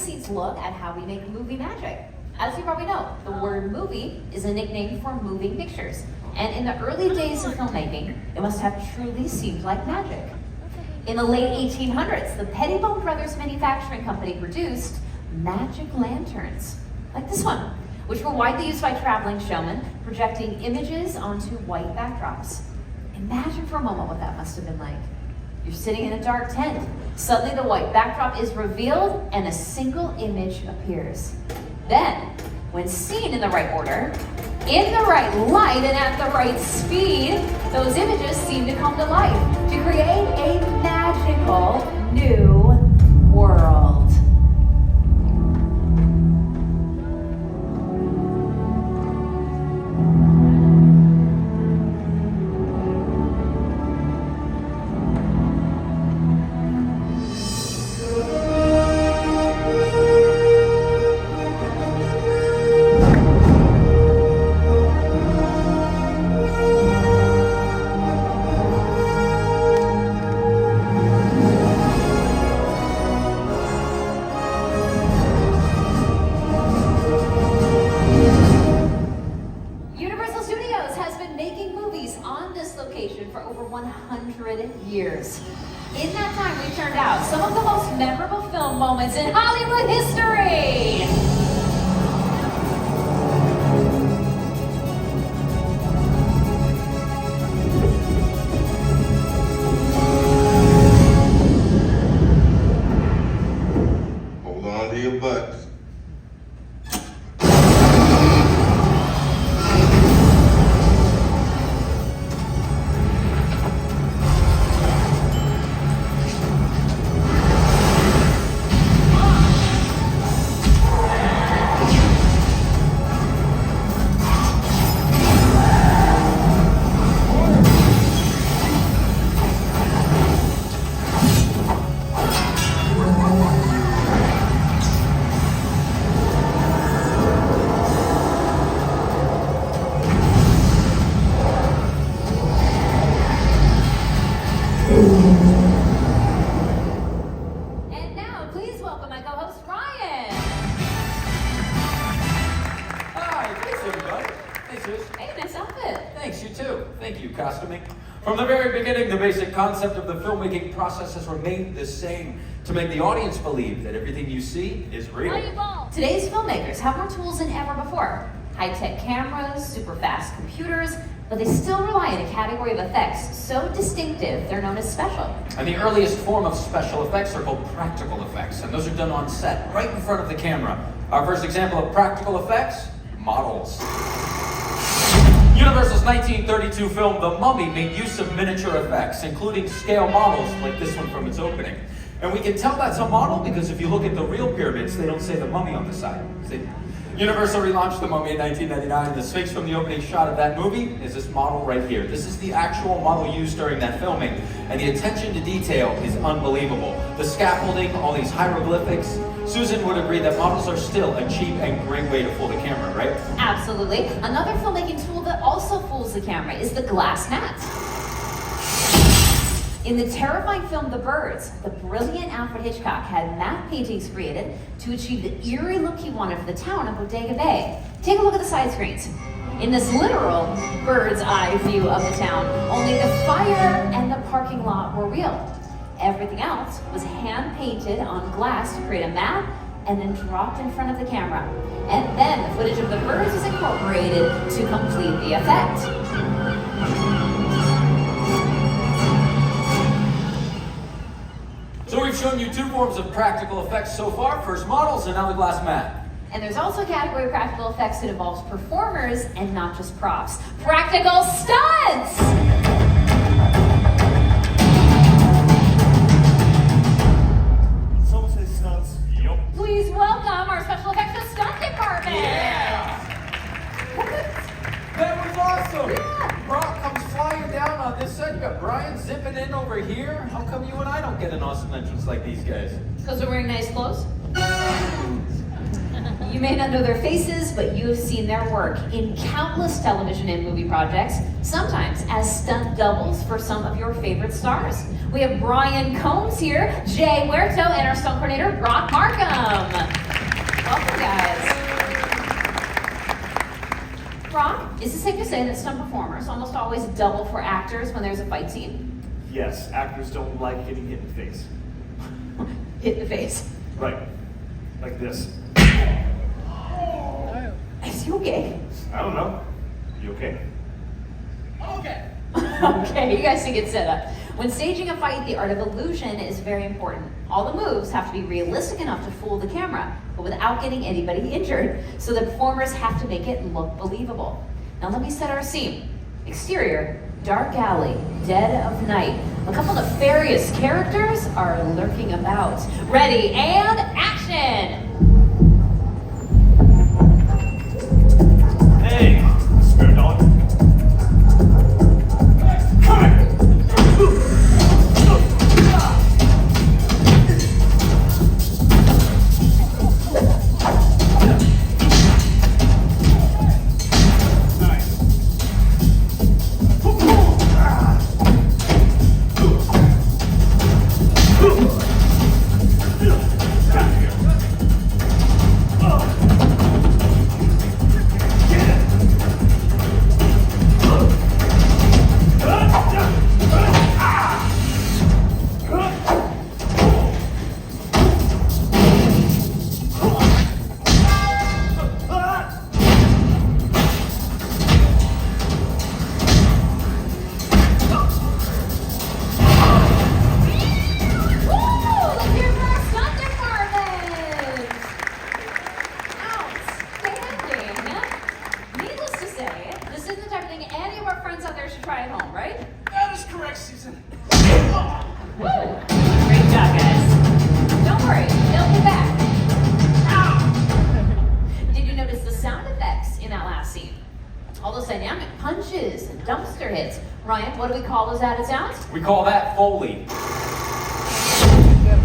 behind-the-scenes look at how we make movie magic. As you probably know, the word movie is a nickname for moving pictures. And in the early days of filmmaking, it must have truly seemed like magic. In the late 1800s, the Pettibone Brothers Manufacturing Company produced magic lanterns, like this one, which were widely used by traveling showmen, projecting images onto white backdrops. Imagine for a moment what that must have been like. You're sitting in a dark tent. Suddenly the white backdrop is revealed and a single image appears. Then, when seen in the right order, in the right light, and at the right speed, those images seem to come to life to create a magical new world. For over 100 years. In that time, we turned out some of the most memorable film moments in Hollywood history. Hold on to your butts. And now, please welcome my co-host, Ryan. Hi, thanks everybody. Thanks, Suze. Hey, nice outfit. Thanks, you too. Thank you, costuming. From the very beginning, the basic concept of the filmmaking process has remained the same, to make the audience believe that everything you see is real. Today's filmmakers have more tools than ever before. High-tech cameras, super fast computers, but they still rely on a category of effects so distinctive they're known as special. And the earliest form of special effects are called practical effects, and those are done on set, right in front of the camera. Our first example of practical effects, models. Universal's 1932 film, The Mummy, made use of miniature effects, including scale models like this one from its opening. And we can tell that's a model because if you look at the real pyramids, they don't say The Mummy on the side. See? Universal relaunched The Mummy in 1999. The Sphinx from the opening shot of that movie is this model right here. This is the actual model used during that filming, and the attention to detail is unbelievable. The scaffolding, all these hieroglyphics. Susan would agree that models are still a cheap and great way to fool the camera, right? Absolutely. Another filmmaking tool that also fools the camera is the glass mat. In the terrifying film The Birds, the brilliant Alfred Hitchcock had matte paintings created to achieve the eerie look he wanted for the town of Bodega Bay. Take a look at the side screens. In this literal bird's eye view of the town, only the fire and the parking lot were real. Everything else was hand-painted on glass to create a map and then dropped in front of the camera. And then the footage of the birds was incorporated to complete the effect. So we've shown you two forms of practical effects so far. First models and now the glass mat. And there's also a category of practical effects that involves performers and not just props. Practical stunts! Someone say stunts. Yup. Please welcome our special effects stunt department! Yeah! That was awesome! Yeah. Brock comes flying down on this side. You got Brian zipping in over here. How come you and I don't get an awesome entrance like these guys? Because they're wearing nice clothes? You may not know their faces, but you have seen their work in countless television and movie projects, sometimes as stunt doubles for some of your favorite stars. We have Brian Combs here, Jay Huerto, and our stunt coordinator, Brock Markham. Is it safe to say that stunt performers almost always double for actors when there's a fight scene? Yes, actors don't like getting hit in the face. Hit in the face. Right. Like this. Is he okay? I don't know. You okay? Okay, you guys think it's set up. When staging a fight, the art of illusion is very important. All the moves have to be realistic enough to fool the camera, but without getting anybody injured, so the performers have to make it look believable. Now let me set our scene. Exterior, dark alley, dead of night. A couple of nefarious characters are lurking about. Ready, and action! Hey, spirit dog. That is correct, Susan. Woo! Great job, guys. Don't worry, they'll be back. Did you notice the sound effects in that last scene? All those dynamic punches and dumpster hits. Ryan, what do we call those added sounds? We call that Foley.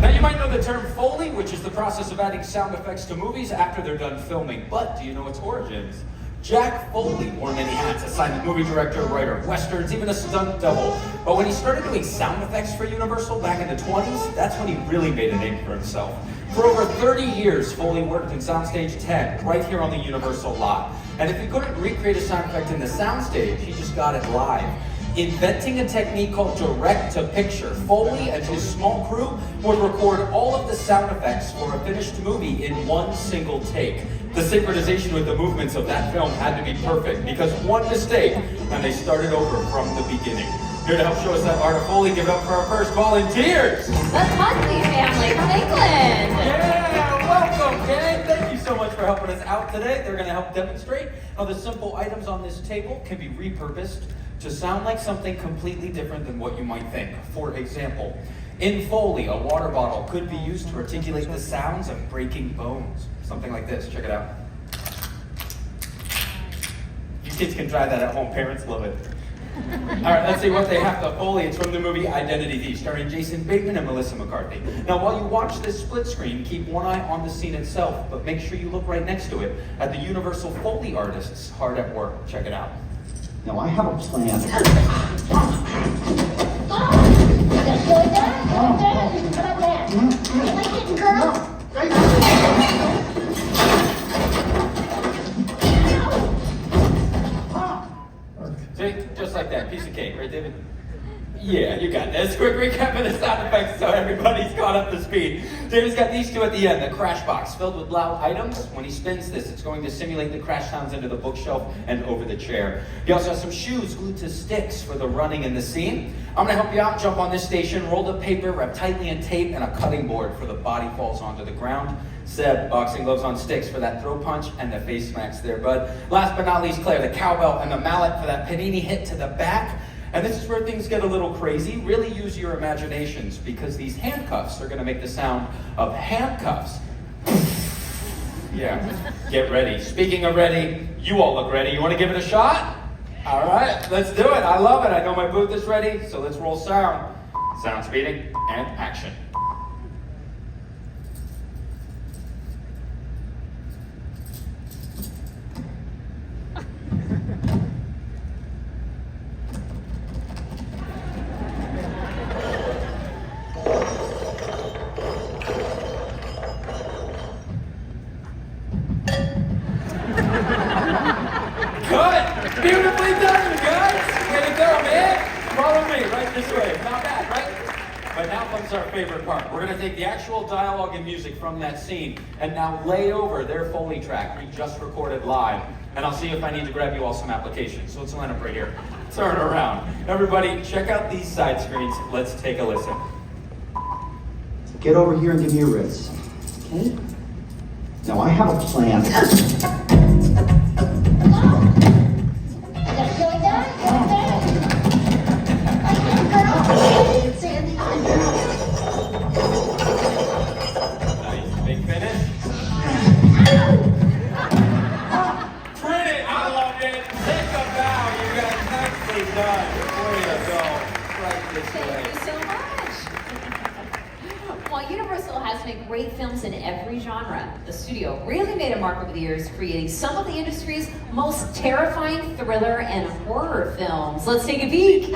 Now you might know the term Foley, which is the process of adding sound effects to movies after they're done filming. But do you know its origins? Jack Foley wore many hats, a silent movie director, writer of westerns, even a stunt double. But when he started doing sound effects for Universal back in the 20s, that's when he really made a name for himself. For over 30 years, Foley worked in Soundstage 10, right here on the Universal lot. And if he couldn't recreate a sound effect in the soundstage, he just got it live. Inventing a technique called direct-to-picture, Foley and his small crew would record all of the sound effects for a finished movie in one single take. The synchronization with the movements of that film had to be perfect, because one mistake, and they started over from the beginning. Here to help show us that art of Foley, give it up for our first volunteers! The Huntley family from England! Yeah, welcome, gang! Thank you so much for helping us out today. They're going to help demonstrate how the simple items on this table can be repurposed to sound like something completely different than what you might think. For example, in Foley, a water bottle could be used to articulate the sounds of breaking bones. Something like this, check it out. You kids can try that at home, parents love it. All right, let's see what they have to Foley. It's from the movie Identity Thief, starring Jason Bateman and Melissa McCarthy. Now, while you watch this split screen, keep one eye on the scene itself, but make sure you look right next to it at the Universal Foley artists hard at work. Check it out. Now I have a plan. See, just like that, piece of cake, right, David? Yeah, you got this. Quick recap of the sound effects so everybody's caught up to speed. David's got these two at the end. The crash box filled with loud items. When he spins this, it's going to simulate the crash sounds into the bookshelf and over the chair. He also has some shoes glued to sticks for the running in the scene. I'm going to help you out. Jump on this station, roll the paper, wrap tightly in tape, and a cutting board for the body falls onto the ground. Seb, boxing gloves on sticks for that throw punch and the face smacks there, bud. Last but not least, Claire, the cowbell and the mallet for that panini hit to the back. And this is where things get a little crazy. Really use your imaginations, because these handcuffs are going to make the sound of handcuffs. Yeah, get ready. Speaking of ready, you all look ready. You want to give it a shot? All right, let's do it. I love it. I know my booth is ready, so let's roll sound. Sound speeding and action. Beautifully done, you guys. Way to go, man. Follow me, right this way. Not bad, right? But now comes our favorite part. We're going to take the actual dialogue and music from that scene and now lay over their Foley track we just recorded live. And I'll see if I need to grab you all some applications. So let's line up right here. Turn around. Everybody, check out these side screens. Let's take a listen. Get over here and give me a wrist. Okay? Now I have a plan. Nice. Big finish. Pretty. I loved it. Take a bow, you guys. Nicely done. Way to go. Right this way. Thank you so much. While Universal has made great films in every genre, the studio really made a mark over the years, creating some of the industry's most terrifying thriller and horror films. Let's take a peek.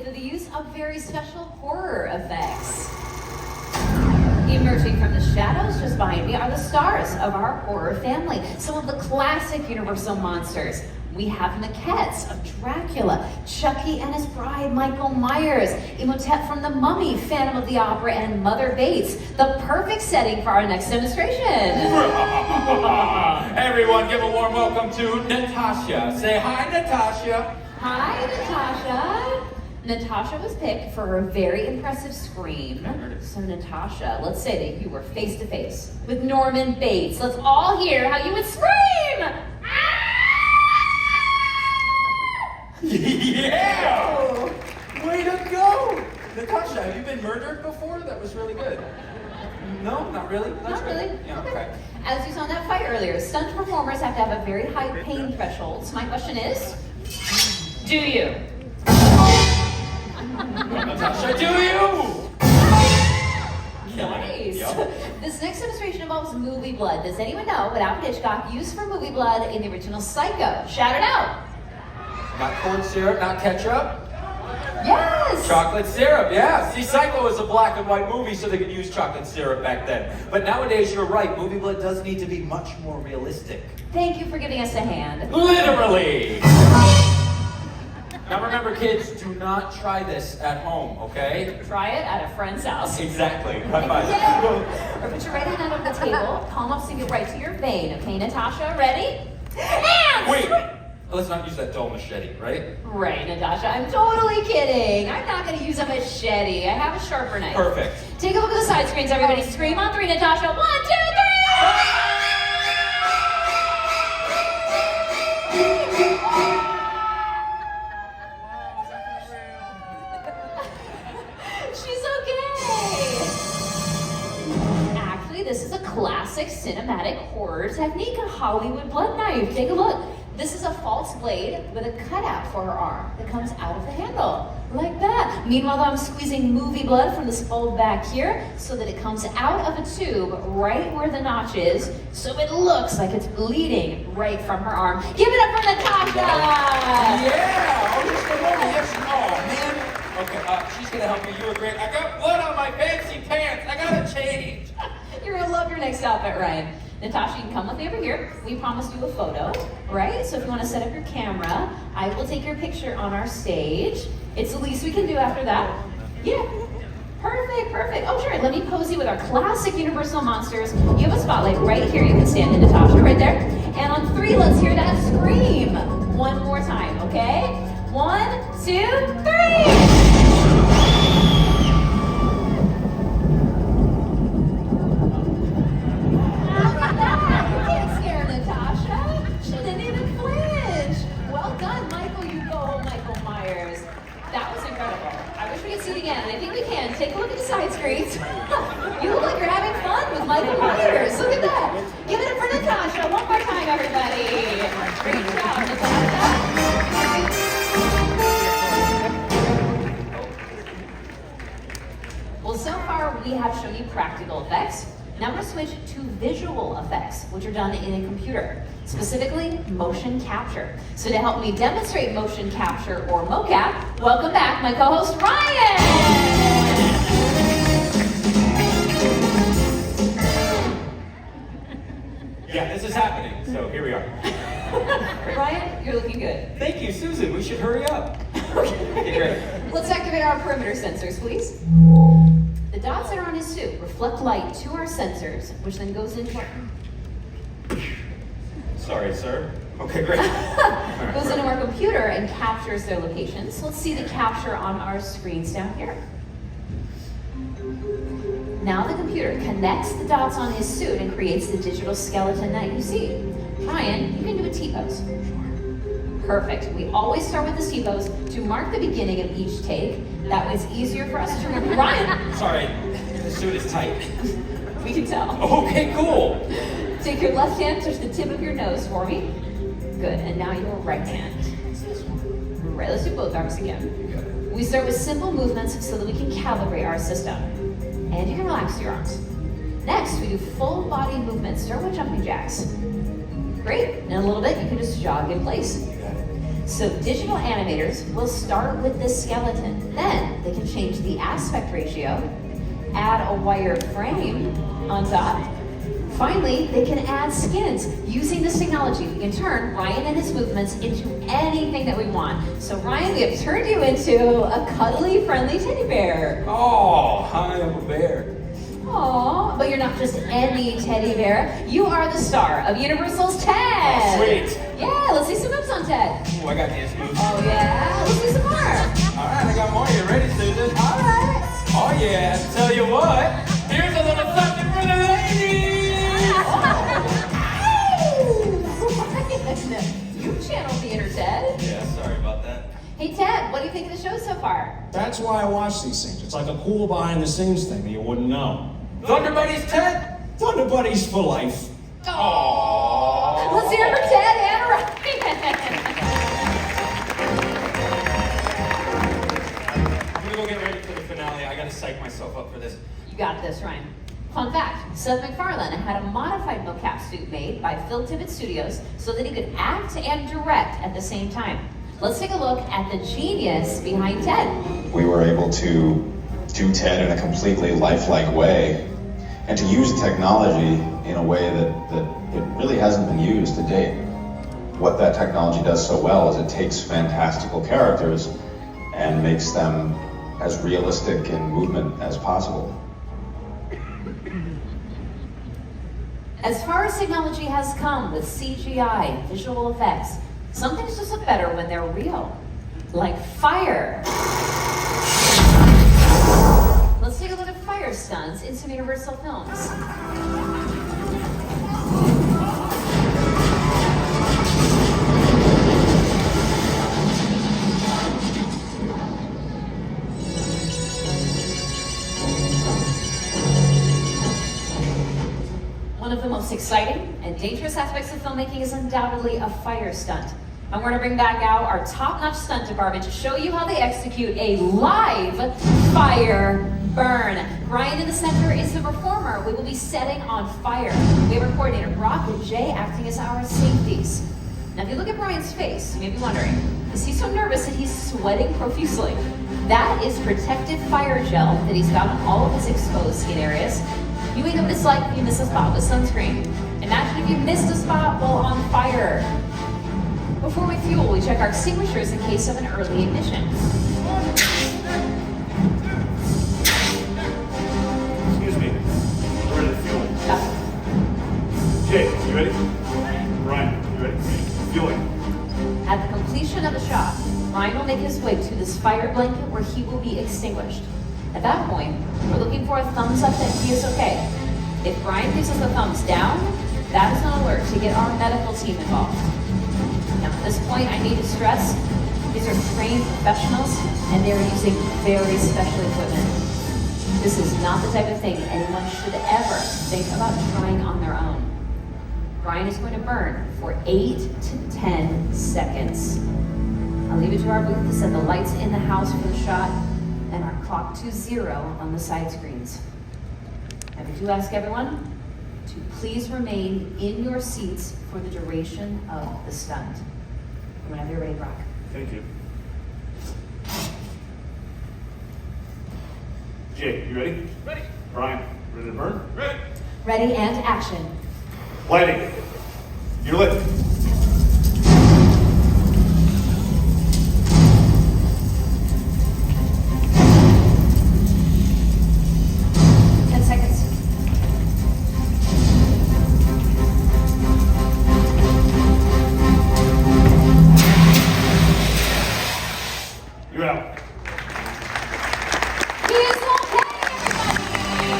Through the use of very special horror effects. Emerging from the shadows just behind me are the stars of our horror family, some of the classic Universal monsters. We have maquettes of Dracula, Chucky and his bride, Michael Myers, Imhotep from The Mummy, Phantom of the Opera, and Mother Bates. The perfect setting for our next demonstration. Everyone, give a warm welcome to Natasha. Say hi, Natasha. Hi, Natasha. Natasha was picked for her very impressive scream. So Natasha, let's say that you were face to face with Norman Bates. Let's all hear how you would scream. Yeah! Way to go! Natasha, have you been murdered before? That was really good. No, not really? Not really. Yeah, okay. As you saw in that fight earlier, stunt performers have to have a very high pain threshold. So my question is, do you? Natasha, do you? Nice. Yep. This next demonstration involves movie blood. Does anyone know what Alfred Hitchcock used for movie blood in the original Psycho? Shout it out. Not corn syrup, not ketchup? Yes! Chocolate syrup, yeah. See, Psycho was a black and white movie, so they could use chocolate syrup back then. But nowadays, you're right, movie blood does need to be much more realistic. Thank you for giving us a hand. Literally! Now remember, kids, do not try this at home, okay? Try it at a friend's house. Exactly. Bye-bye. Yeah. Or put your right hand under the table, palm up so you get right to your vein. Okay, Natasha, ready? And Wait! Let's not use that dull machete, right? Right, Natasha, I'm totally kidding. I'm not gonna use a machete. I have a sharper knife. Perfect. Take a look at the side screens, everybody. Scream on 3, Natasha. 1, 2, 3! She's okay. Actually, this is a classic cinematic horror technique, a Hollywood blood knife. Take a look. This is a false blade with a cutout for her arm that comes out of the handle, like that. Meanwhile, I'm squeezing movie blood from this fold back here so that it comes out of a tube right where the notch is, so it looks like it's bleeding right from her arm. Give it up for Natasha! Yeah! Oh, just a moment. Yes. Oh, man. Okay, she's gonna help me. You were great. I got blood on my fancy pants. I gotta change. You're gonna love your next outfit, Ryan. Natasha, you can come with me over here. We promised you a photo, right? So if you want to set up your camera, I will take your picture on our stage. It's the least we can do after that. Yeah. Perfect, perfect. Oh, sure. Let me pose you with our classic Universal monsters. You have a spotlight right here. You can stand in, Natasha, right there. And on 3, let's hear that scream. One more time, okay? 1, 2, 3! And I think we can. Take a look at the side screens. You look like you're having fun with Michael Myers. Look at that. Give it up for Natasha. One more time, everybody. Great job, Natasha. Well, so far we have shown you practical effects. Now we're going to switch to visual effects, which are done in a computer, specifically motion capture. So to help me demonstrate motion capture, or mocap, welcome back my co-host Ryan! Yeah, this is happening, so here we are. Ryan, you're looking good. Thank you, Susan. We should hurry up. Okay, great. Let's activate our perimeter sensors, please. The dots that are on his suit reflect light to our sensors, which then goes into our... Sorry, sir. Okay, great. goes into our computer and captures their locations. So let's see the capture on our screens down here. Now the computer connects the dots on his suit and creates the digital skeleton that you see. Ryan, you can do a T-pose. Perfect. We always start with the T-pose to mark the beginning of each take. That way it's easier for us to remember. Ryan! Sorry, the suit is tight. We can tell. Okay, cool. Take your left hand, touch the tip of your nose for me. Good, and now your right hand. Right, let's do both arms again. We start with simple movements so that we can calibrate our system. And you can relax your arms. Next, we do full body movements. Start with jumping jacks. Great, in a little bit, you can just jog in place. So digital animators will start with this skeleton. Then they can change the aspect ratio, add a wire frame on top. Finally, they can add skins. Using this technology, we can turn Ryan and his movements into anything that we want. So Ryan, we have turned you into a cuddly, friendly teddy bear. Oh, hi, I'm a bear. Aww, but you're not just any teddy bear. You are the star of Universal's Ted. Oh, sweet. Yeah, let's see some moves on Ted. Ooh, I got these moves. Oh yeah, let's see some more. All right, I got more. You ready, Susan? All right. Oh yeah, tell you what. Here's a little something for the ladies. Ryan, you channeled the inner Ted. Yeah, sorry about that. Hey Ted, what do you think of the show so far? That's why I watch these things. It's like a cool behind the scenes thing that you wouldn't know. Thunder Buddies, Ted? Thunder Buddies for life. Aww. Let's hear it for Ted and Ryan. I'm gonna go get ready for the finale. I gotta psych myself up for this. You got this, Ryan. Fun fact, Seth MacFarlane had a modified mocap suit made by Phil Tippett Studios so that he could act and direct at the same time. Let's take a look at the genius behind Ted. We were able to do Ted in a completely lifelike way and to use technology in a way that it really hasn't been used to date. What that technology does so well is it takes fantastical characters and makes them as realistic in movement as possible. As far as technology has come with CGI, visual effects, some things just look better when they're real, like fire. Let's take a look at fire stunts in some Universal films. One of the most exciting and dangerous aspects of filmmaking is undoubtedly a fire stunt. And we're going to bring back out our top-notch stunt department to show you how they execute a live fire burn. Ryan in the center is the performer. We will be setting on fire. We have our coordinator, Brock and Jay, acting as our safeties. Now, if you look at Brian's face, you may be wondering, is he so nervous that he's sweating profusely? That is protective fire gel that he's got on all of his exposed skin areas. You ain't know what it's like if you miss a spot with sunscreen. Imagine if you missed a spot while on fire. Before we fuel, we check our extinguishers in case of an early ignition. Excuse me. We're ready to fuel. Jay, you ready? Ryan, you ready? Fueling. At the completion of the shot, Ryan will make his way to this fire blanket where he will be extinguished. At that point, we're looking for a thumbs up that he is okay. If Brian gives us a thumbs down, that is an alert to get our medical team involved. Now at this point, I need to stress, These are trained professionals, and they're using very special equipment. This is not the type of thing anyone should ever think about trying on their own. Brian is going to burn for 8 to 10 seconds. I'll leave it to our booth to set the lights in the house for the shot and our clock to 0 on the side screens. And we do ask everyone to please remain in your seats for the duration of the stunt. Whenever you're ready, Brock. Thank you. Jay, you ready? Ready. Brian, ready to burn? Ready. Ready and action. Lighting. You're lit. You're out. He is okay, everybody!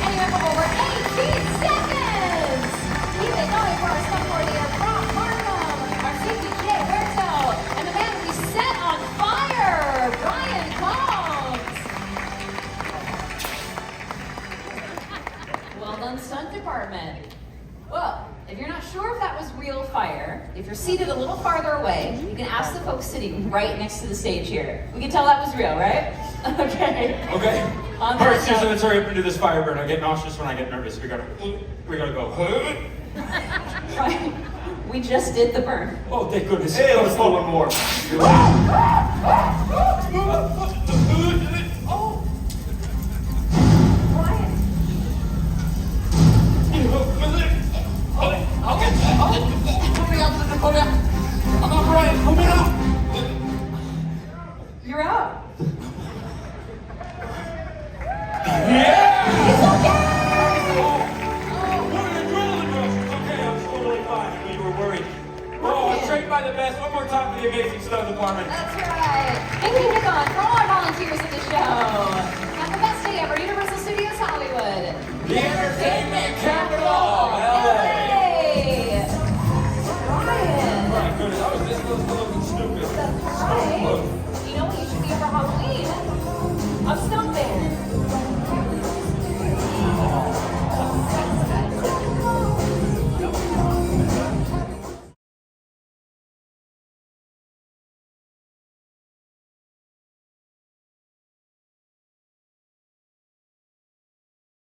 And you went for over 18 seconds! Keep it going for our stunt coordinator, Brock Markham, our safety, Jay Huerto, and the man we set on fire, Brian Combs! Well done, stunt department. Well, if you're not sure if that was real fire, if you're seated a little farther away, you can ask the folks sitting right next to the stage here. We can tell that was real, right? Okay. Okay. On All right, that Susan, note- let's hurry up and do this fire burn. I get nauseous when I get nervous. We gotta go. Right. We just did the burn. Oh, thank goodness. Hey, let's go one more. Brian. You're out. Yeah! It's okay! What an adrenaline rush. It's okay, I was totally fine. I knew you were worried. Oh, I'm trained by the best. One more time for the amazing stunt department. That's right. And keep it going for all our volunteers in the show.